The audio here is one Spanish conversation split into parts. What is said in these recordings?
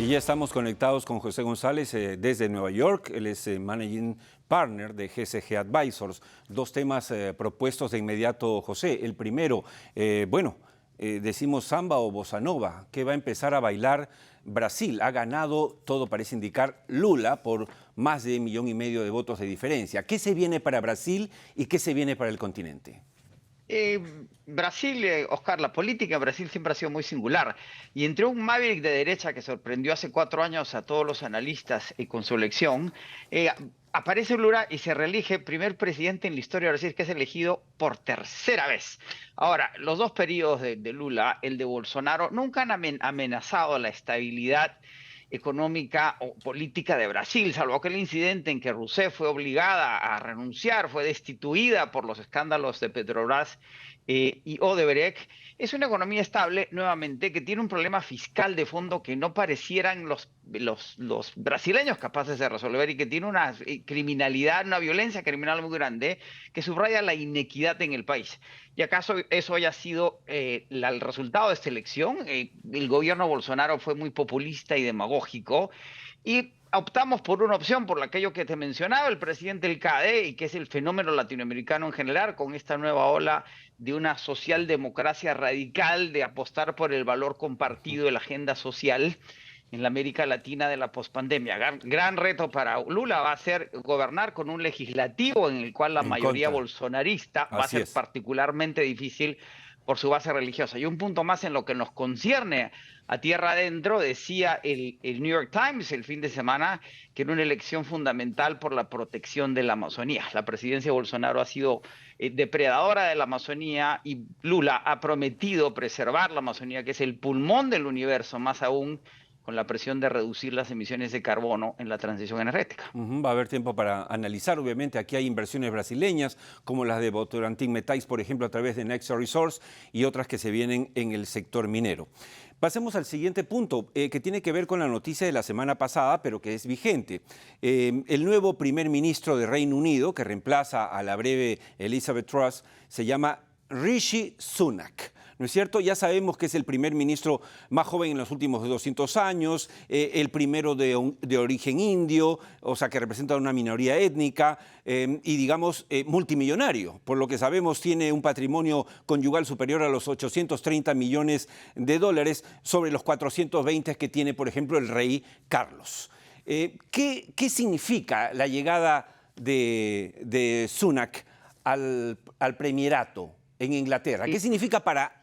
Y ya estamos conectados con José González desde Nueva York. Él es Managing Partner de GCG Advisors. Dos temas propuestos de inmediato, José. El primero, decimos samba o bossa nova, que va a empezar a bailar Brasil. Ha ganado, todo parece indicar, Lula por más de 1,5 millones de votos de diferencia. ¿Qué se viene para Brasil y qué se viene para el continente? Brasil, Oscar, la política en Brasil siempre ha sido muy singular. Y entre un Maverick de derecha que sorprendió hace 4 años a todos los analistas con su elección, aparece Lula y se reelige primer presidente en la historia de Brasil que es elegido por tercera vez. Ahora, los dos periodos de Lula, el de Bolsonaro, nunca han amenazado la estabilidad económica o política de Brasil, salvo aquel incidente en que Rousseff fue obligada a renunciar, fue destituida por los escándalos de Petrobras y Odebrecht. Es una economía estable, nuevamente, que tiene un problema fiscal de fondo que no parecieran los brasileños capaces de resolver y que tiene una criminalidad, una violencia criminal muy grande que subraya la inequidad en el país. ¿Y acaso eso haya sido el resultado de esta elección? El gobierno Bolsonaro fue muy populista y demagógico y optamos por una opción, por aquello que te mencionaba el presidente del CADE y que es el fenómeno latinoamericano en general, con esta nueva ola de una socialdemocracia radical, de apostar por el valor compartido de la agenda social en la América Latina de la pospandemia. Gran reto para Lula va a ser gobernar con un legislativo en el cual la En mayoría contra. bolsonarista va a Así ser es. particularmente difícil por su base religiosa. Y un punto más en lo que nos concierne a tierra adentro, decía el New York Times el fin de semana que era una elección fundamental por la protección de la Amazonía. La presidencia de Bolsonaro ha sido depredadora de la Amazonía y Lula ha prometido preservar la Amazonía, que es el pulmón del universo, más aún con la presión de reducir las emisiones de carbono en la transición energética. Va a haber tiempo para analizar. Obviamente, aquí hay inversiones brasileñas, como las de Votorantim Metais, por ejemplo, a través de Nexa Resource, y otras que se vienen en el sector minero. Pasemos al siguiente punto, que tiene que ver con la noticia de la semana pasada, pero que es vigente. El nuevo primer ministro de Reino Unido, que reemplaza a la breve Elizabeth Truss, se llama Rishi Sunak. ¿No es cierto? Ya sabemos que es el primer ministro más joven en los últimos 200 años, el primero de origen indio, o sea, que representa una minoría étnica y, digamos, multimillonario. Por lo que sabemos, tiene un patrimonio conyugal superior a los 830 millones de dólares sobre los 420 que tiene, por ejemplo, el rey Carlos. ¿Qué significa la llegada de Sunak al premierato en Inglaterra? ¿Qué significa para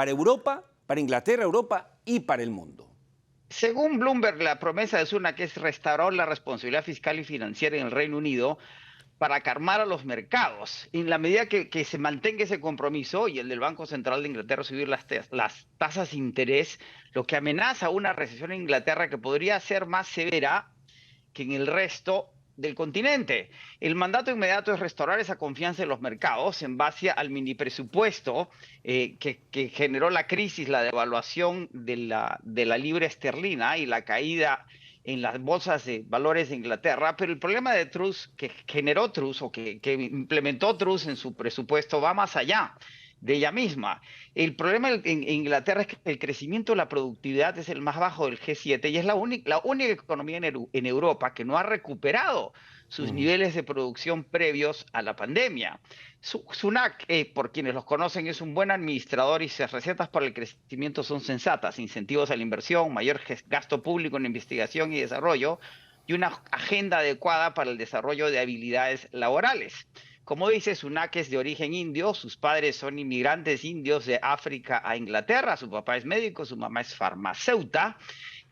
Europa, para Inglaterra, Europa y para el mundo? Según Bloomberg, la promesa de Sunak es restaurar la responsabilidad fiscal y financiera en el Reino Unido para calmar a los mercados. En la medida que se mantenga ese compromiso y el del Banco Central de Inglaterra subir las tasas de interés, lo que amenaza una recesión en Inglaterra que podría ser más severa que en el resto del continente. El mandato inmediato es restaurar esa confianza en los mercados en base al mini presupuesto que generó la crisis, la devaluación de la libra esterlina y la caída en las bolsas de valores de Inglaterra, pero el problema de Truss, que generó Truss o que implementó Truss en su presupuesto, va más allá de ella misma. El problema en Inglaterra es que el crecimiento de la productividad es el más bajo del G7 y es la única economía en Europa que no ha recuperado sus niveles de producción previos a la pandemia. Sunak, por quienes los conocen, es un buen administrador y sus recetas para el crecimiento son sensatas: incentivos a la inversión, mayor gasto público en investigación y desarrollo y una agenda adecuada para el desarrollo de habilidades laborales. Como dice, Sunak es de origen indio, sus padres son inmigrantes indios de África a Inglaterra, su papá es médico, su mamá es farmacéuta.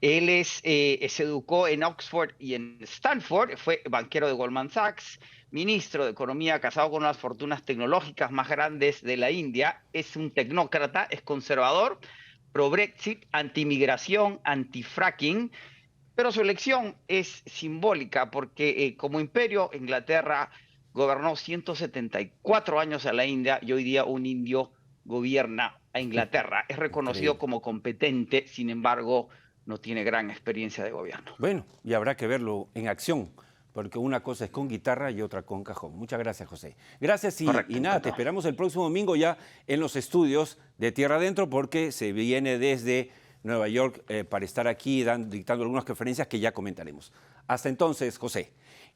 Él se educó en Oxford y en Stanford, fue banquero de Goldman Sachs, ministro de Economía, casado con las fortunas tecnológicas más grandes de la India, es un tecnócrata, es conservador, pro-Brexit, anti-migración, anti-fracking, pero su elección es simbólica porque como imperio, Inglaterra gobernó 174 años a la India y hoy día un indio gobierna a Inglaterra. Es reconocido Increíble. como competente, sin embargo, no tiene gran experiencia de gobierno. Bueno, y habrá que verlo en acción, porque una cosa es con guitarra y otra con cajón. Muchas gracias, José. Gracias Correcto, y nada, te encantado. esperamos el próximo domingo ya en los estudios de Tierra Adentro, porque se viene desde Nueva York, para estar aquí dictando algunas conferencias que ya comentaremos. Hasta entonces, José.